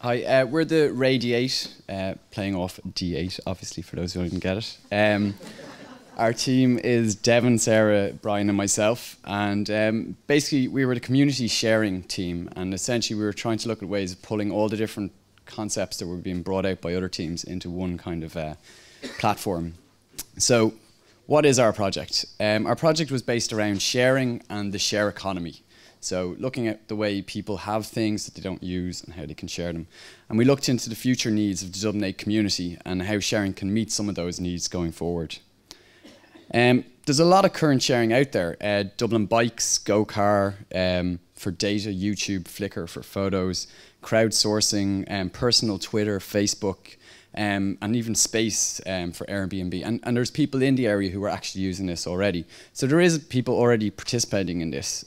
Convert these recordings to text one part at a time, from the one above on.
Hi, we're the RayD8, playing off D8, obviously, for those who didn't get it. Our team is Devyn, Sara, Brian, and myself. And basically, we were the community sharing team. And essentially, we were trying to look at ways of pulling all the different concepts that were being brought out by other teams into one kind of platform. So, what is our project? Our project was based around sharing and the share economy. So looking at the way people have things that they don't use and how they can share them. And we looked into the future needs of the Dublin 8 community and how sharing can meet some of those needs going forward. There's a lot of current sharing out there. Dublin Bikes, GoCar, for data, YouTube, Flickr for photos, crowdsourcing, personal Twitter, Facebook, and even space for Airbnb. And there's people in the area who are actually using this already. So there is people already participating in this.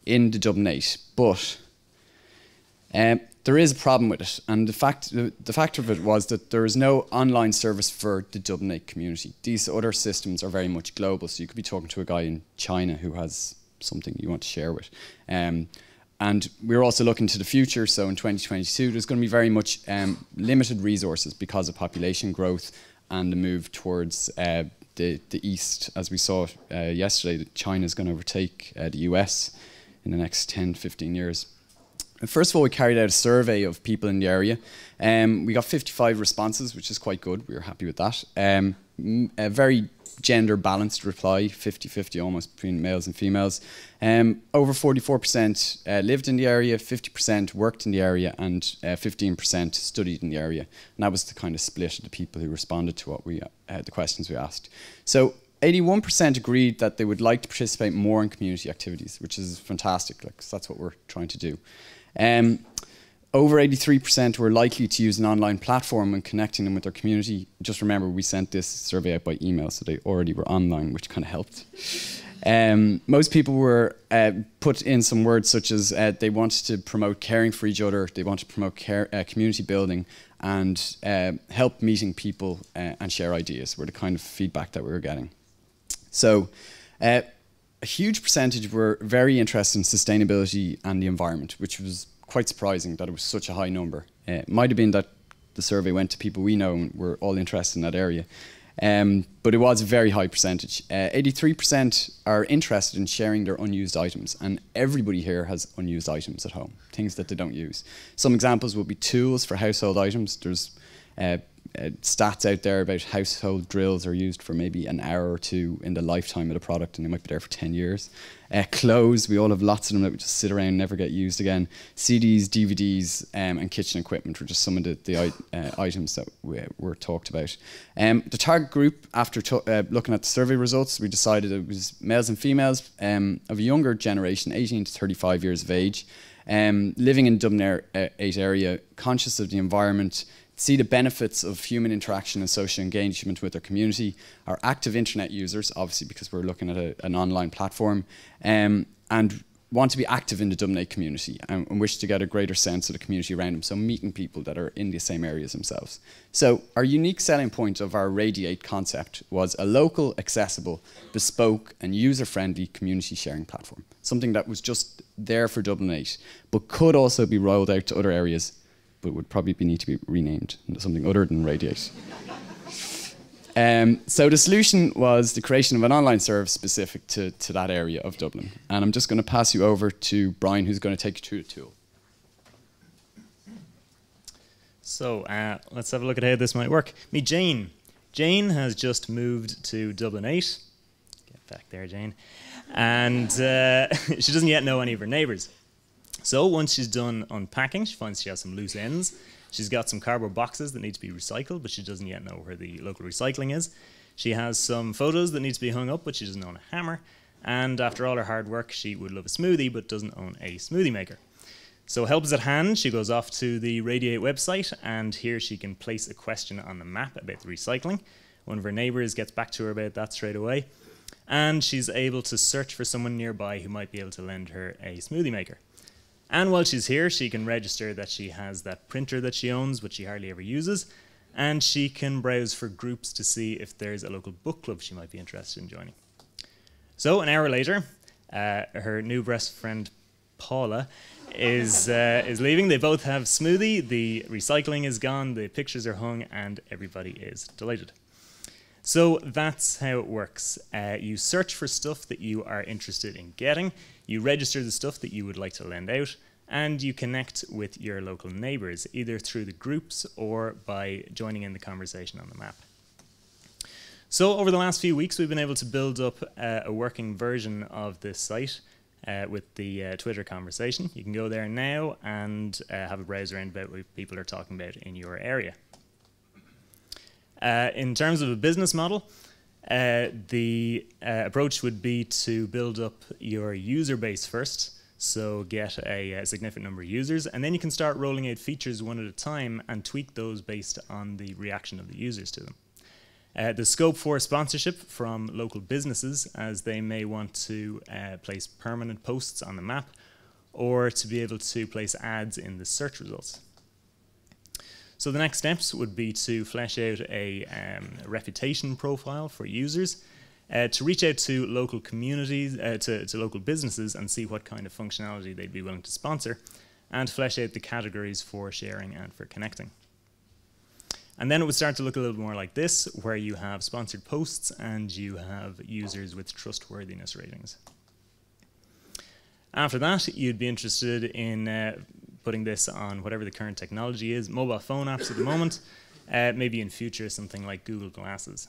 In the Dublin 8, but there is a problem with it, and the fact of it was that there is no online service for the Dublin 8 community. These other systems are very much global, so you could be talking to a guy in China who has something you want to share with. And we're also looking to the future, so in 2022 there's going to be very much limited resources because of population growth and the move towards the east. As we saw yesterday, that China is going to overtake the US in the next 10, 15 years. And first of all, we carried out a survey of people in the area. We got 55 responses, which is quite good. We were happy with that. A very gender balanced reply, 50-50 almost between males and females. Over 44% lived in the area, 50% worked in the area, and 15% studied in the area. And that was the kind of split of the people who responded to what the questions we asked. So 81% agreed that they would like to participate more in community activities, which is fantastic, because that's what we're trying to do. Over 83% were likely to use an online platform when connecting them with their community. Just remember, we sent this survey out by email, so they already were online, which kind of helped. Most people were put in some words such as they wanted to promote caring for each other, they wanted to promote community building, and help meeting people and share ideas were the kind of feedback that we were getting. So a huge percentage were very interested in sustainability and the environment, which was quite surprising that it was such a high number. It might have been that the survey went to people we know and we're all interested in that area. But it was a very high percentage. 83% are interested in sharing their unused items, and everybody here has unused items at home, things that they don't use. Some examples would be tools for household items. There's stats out there about household drills are used for maybe an hour or two in the lifetime of the product, and they might be there for 10 years. Clothes, we all have lots of them that we just sit around and never get used again. CDs, DVDs, and kitchen equipment were just some of the items that were talked about. The target group, after looking at the survey results, we decided it was males and females of a younger generation, 18 to 35 years of age, living in Dublin 8 area, conscious of the environment, see the benefits of human interaction and social engagement with their community, are active internet users, obviously because we're looking at an online platform, and want to be active in the Dublin 8 community and wish to get a greater sense of the community around them, so meeting people that are in the same areas themselves. So our unique selling point of our RayD8 concept was a local, accessible, bespoke and user-friendly community sharing platform, something that was just there for Dublin 8, but could also be rolled out to other areas, but would probably need to be renamed into something other than RayD8. So the solution was the creation of an online service specific to that area of Dublin. And I'm just going to pass you over to Brian, who's going to take you through the tool. So let's have a look at how this might work. Meet Jane. Jane has just moved to Dublin 8. Get back there, Jane. And she doesn't yet know any of her neighbours. So once she's done unpacking, she finds she has some loose ends. She's got some cardboard boxes that need to be recycled, but she doesn't yet know where the local recycling is. She has some photos that need to be hung up, but she doesn't own a hammer. And after all her hard work, she would love a smoothie, but doesn't own a smoothie maker. So help is at hand. She goes off to the RayD8 website, and here she can place a question on the map about the recycling. One of her neighbours gets back to her about that straight away. And she's able to search for someone nearby who might be able to lend her a smoothie maker. And while she's here, she can register that she has that printer that she owns, which she hardly ever uses, and she can browse for groups to see if there's a local book club she might be interested in joining. So an hour later, her new best friend Paula is leaving. They both have smoothie. The recycling is gone. The pictures are hung, and everybody is delighted. So that's how it works. You search for stuff that you are interested in getting. You register the stuff that you would like to lend out, and you connect with your local neighbours, either through the groups or by joining in the conversation on the map. So over the last few weeks, we've been able to build up a working version of this site with the Twitter conversation. You can go there now and have a browse around about what people are talking about in your area. In terms of a business model, the approach would be to build up your user base first, so get a significant number of users, and then you can start rolling out features one at a time and tweak those based on the reaction of the users to them. The scope for sponsorship from local businesses, as they may want to place permanent posts on the map, or to be able to place ads in the search results. So the next steps would be to flesh out a reputation profile for users, to reach out to local communities, to local businesses and see what kind of functionality they'd be willing to sponsor, and flesh out the categories for sharing and for connecting. And then it would start to look a little more like this, where you have sponsored posts and you have users with trustworthiness ratings. After that, you'd be interested in putting this on whatever the current technology is, mobile phone apps at the moment, maybe in future something like Google Glasses,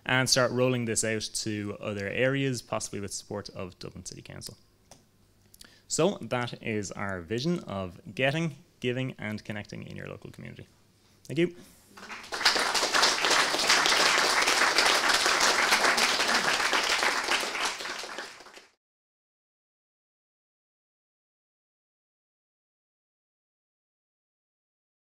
and start rolling this out to other areas, possibly with support of Dublin City Council. So that is our vision of getting, giving and connecting in your local community. Thank you.